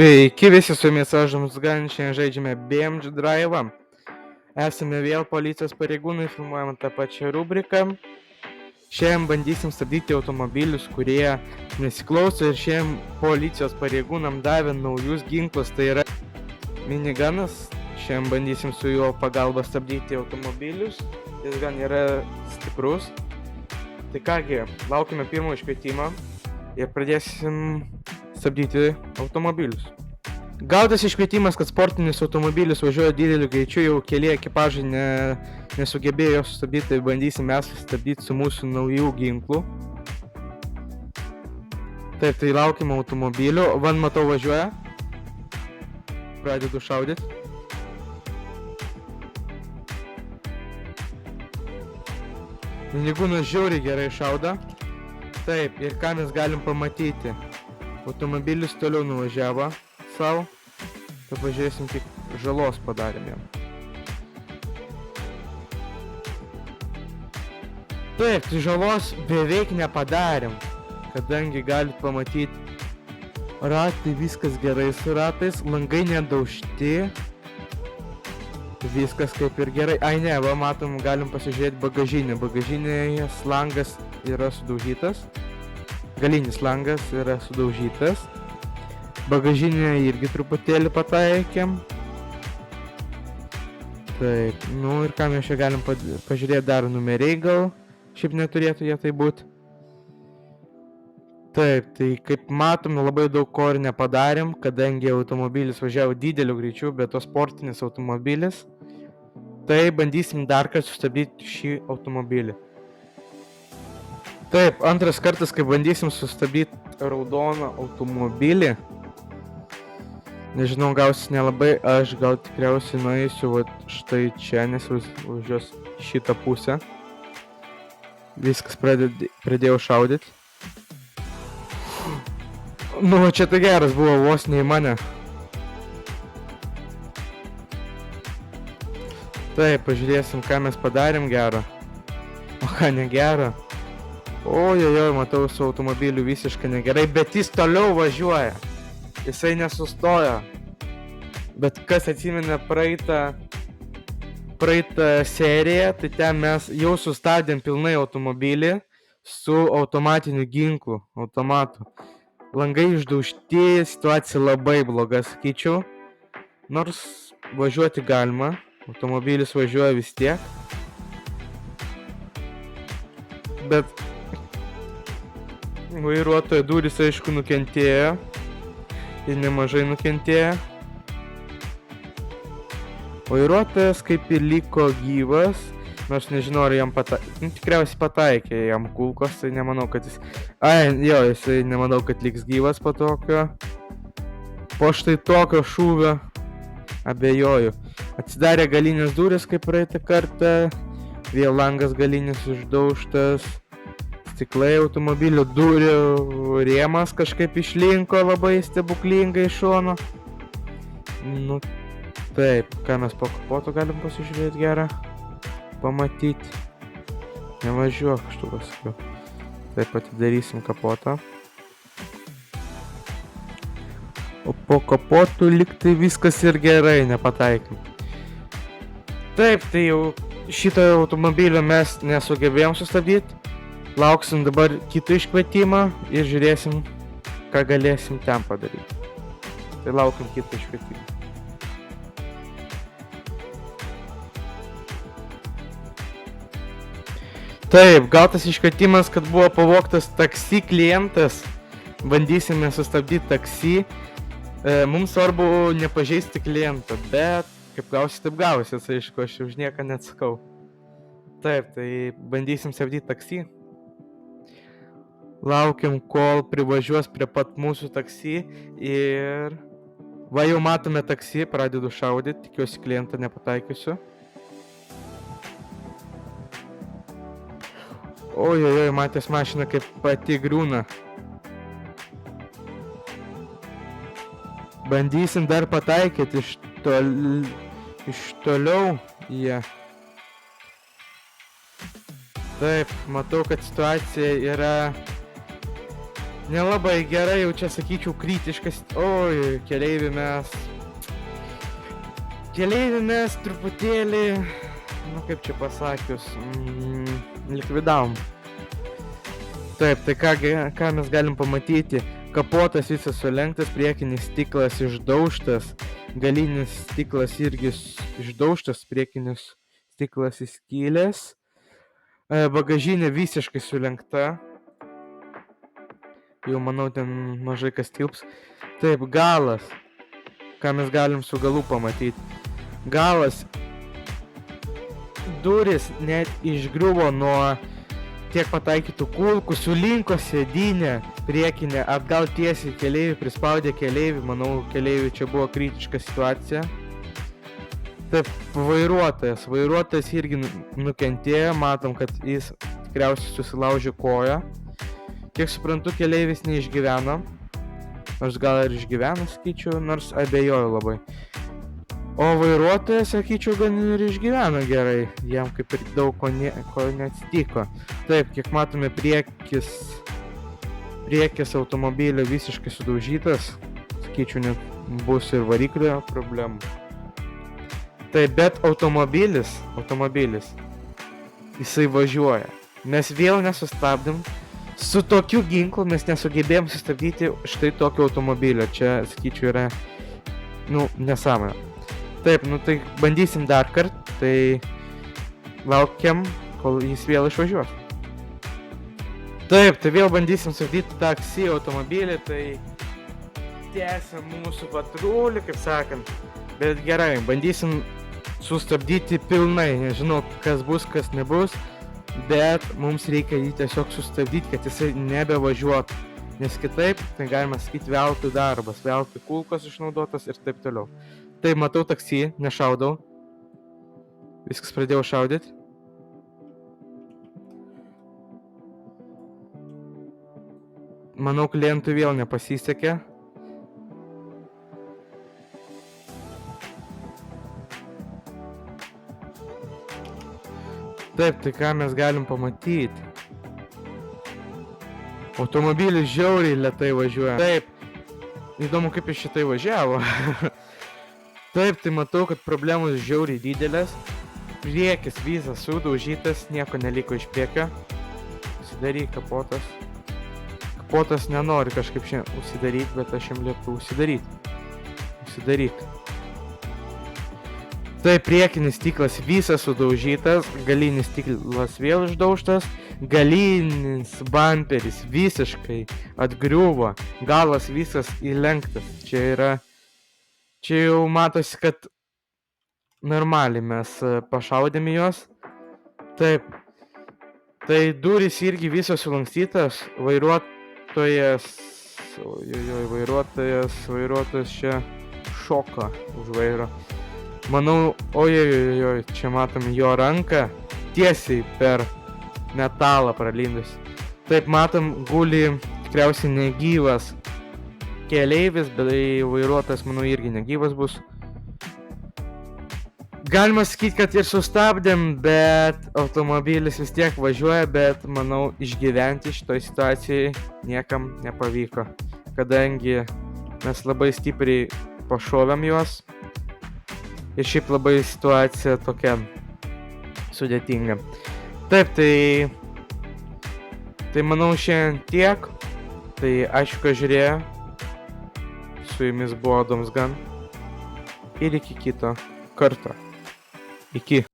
Sveiki visi, su jumis aš Žamsgan, šiandien žaidžiame BMG Drive'ą. Esame vėl policijos pareigūnai, filmuojame tą pačią rubriką. Šiandien bandysim stabdyti automobilius, kurie nesiklauso, ir šiandien policijos pareigūnam davė naujus ginklus, tai yra miniganas. Šiandien bandysim su jo pagalba stabdyti automobilius, jis gan yra stiprus. Tai kągi, laukime pirmo iškvietimo ir pradėsim stabdyti automobilius. Gautas iškvietimas, kad sportinis automobilis važiuoja dideliu greičiu, jau keli ekipažai nesugebėjo jo sustabdyti, tai bandysim mes sustabdyti su mūsų naujų ginklų. Taip, tai laukiam automobilių. Van, matau, važiuoja. Pradedu šaudyti. Minigūnas žiauriai gerai šauda. Taip, ir ką mes galim pamatyti. Automobilis toliau nuvažiavo savo. Tai pažiūrėsim, kiek žalos padarėm jam. Taip, tai žalos beveik nepadarėm, kadangi galit pamatyti, ratai, viskas gerai su ratais, langai nedaužti, viskas kaip ir gerai. Ai ne, va matom, galim pasižiūrėti bagažinę. Bagažinėje langas yra sudaužytas. Galinis langas yra sudaužytas. Bagažinę irgi truputėlį pataikėm. Taip, nu ir ką mes čia galim pažiūrėti, dar numeriai gal. Šiaip neturėtų jie tai būti. Taip, tai kaip matom, labai daug ko ir nepadarėm, kadangi automobilis važiavo dideliu greičiu, bet to sportinis automobilis. Tai bandysim dar kartą sustabdyti šį automobilį. Taip, antras kartas, kai bandysim sustabdyti raudoną automobilį. Nežinau, gausis nelabai, aš gal tikriausiai nueisiu vat štai čia, nes važiuos šitą pusę. Viskas pradėjau šaudyti. Nu, čia tai geras buvo, vos ne į mane. Taip, pažiūrėsim, ką mes padarėm gerą. O ką negerą. Ojojoj, matau, su automobiliu visiškai negerai, bet jis toliau važiuoja. Jisai nesustojo. Bet kas atsimena praeitą seriją, tai ten mes jau sustabdėm pilnai automobilį su automatiniu ginklu, automatu. Langai išdaužti, situacija labai bloga, sakyčiau. Nors važiuoti galima, automobilis važiuoja vis tiek. Bet vairuotojo durys aišku nukentėjo. Ir nemažai nukentėjo. Vairuotojas kaip ir liko gyvas, nors nežinau, ar jam tikriausiai pataikė jam kulkos, tai nemanau, kad jis... jisai nemanau, kad liks gyvas po tokio. Po štai tokio šūvio abejoju. Atsidarė galinės durys kaip praeitą kartą, vėl langas galinis išdaužtas. Stiklai automobilio durių rėmas kažkaip išlinko labai stebuklingai iš šono. Nu taip, ką mes po kapotu galim pasižiūrėti gerą, pamatyti. Nevažiuok, aš tu pasakiau. Taip, atidarysim kapotą. O po kapotu liktai viskas ir gerai, nepataikėm. Taip, tai jau šito automobilio mes nesugebėjom sustabdyti. Lauksim dabar kitą iškvietimą ir žiūrėsim, ką galėsim ten padaryti. Tai laukim kitą iškvietimą. Taip, gautas iškvietimas, kad buvo pavogtas taksi klientas. Bandysime sustabdyti taksi. Mums svarbu nepažeisti klientą, bet kaip gausi, taip gausi, aišku, aš už nieką neatsakau. Taip, tai bandysim stabdyti taksi. Laukiam, kol privažiuos prie pat mūsų taksi ir... Va, jau matome taksi, pradedu šaudyti, tikiuosi klientą nepataikysiu. Ojojoj, matęs mašiną kaip pati griūna. Bandysim dar pataikyti iš toliau jie. Taip, matau, kad situacija yra nelabai gerai, jau čia sakyčiau kritiškas. Oi, keleivį mes truputėlį, nu kaip čia pasakius, likvidavom. Taip, tai ką mes galim pamatyti? Kapotas visas sulenktas, priekinis stiklas išdaužtas, galinis stiklas irgi išdaužtas, priekinis stiklas įskylęs, bagažinė visiškai sulenkta, jau manau ten mažai kas tilps. Taip, galas, ką mes galim su galu pamatyti? Galas, durys net išgriuvo nuo tiek pataikytų kulkų, sulinko sėdynę priekinę, atgal tiesiai keleivį, prispaudė keleivį, manau keleiviui čia buvo kritiška situacija. Taip, vairuotojas irgi nukentėjo, matom, kad jis tikriausiai susilaužė koją. Kiek suprantu, keleivis neišgyveno, nors gal ir išgyveno, sakyčiau, nors abejoju labai. O vairuotojas, sakyčiau, gan ir išgyveno gerai, jam kaip ir daug ko neatsitiko. Taip, kiek matome, priekis automobilio visiškai sudaužytas, sakyčiau, net bus ir variklio problemų. Taip, bet automobilis, jisai važiuoja. Mes vėl nesustabdėm, su tokiu ginklu mes nesugebėjom sustabdyti štai tokio automobilio. Čia, sakyčiau, yra, nesąmonė. Taip, tai bandysim dar kartą, tai laukiam, kol jis vėl išvažiuos. Taip, tai vėl bandysim sustabdyti taksi automobilį, tai tęsia mūsų patrulį, kaip sakant. Bet gerai, bandysim sustabdyti pilnai, nežinau, kas bus, kas nebus, bet mums reikia jį tiesiog sustabdyti, kad jisai nebevažiuotų. Nes kitaip, tai galima sakyti, veltui darbas, veltui kulkos išnaudotas ir taip toliau. Tai matau taksi, nešaudau. Viskas pradėjau šaudyti. Manau, klientui vėl nepasisekė. Taip, tai ką mes galim pamatyti? Automobilis žiauriai lėtai važiuoja. Taip, įdomu kaip jis šitai važiavo. Taip, tai matau, kad problemos žiauriai didelės. Priekis visas sudaužytas, nieko neliko iš priekio. Užsidaryk kapotas. Kapotas nenori kažkaip šiandien užsidaryti, bet aš jam liepiu užsidaryti. Užsidaryk. Taip, priekinis stiklas visas sudaužytas, galinis stiklas vėl išdaužtas, galinis bamperis visiškai atgriuvo, galas visas įlenktas. Čia jau matosi, kad normaliai mes pašaudėme juos. Taip, tai durys irgi visos sulankstytas, vairuotojas čia šoka už vairo. Manau, ojojojoj, čia matom jo ranką tiesiai per metalą pralindus. Taip, matom, guli tikriausiai negyvas keleivis, bet vairuotojas, manau, irgi negyvas bus. Galima sakyti, kad ir sustabdėm, bet automobilis vis tiek važiuoja, bet, manau, išgyventi šitoj situacijai niekam nepavyko, kadangi mes labai stipriai pašovėm juos. Ir šiaip labai situacija tokia sudėtinga. Taip, tai manau šiandien tiek. Tai ačiū, kad žiūrėjo. Su jumis buvo Adomsgan. Ir iki kito karto. Iki.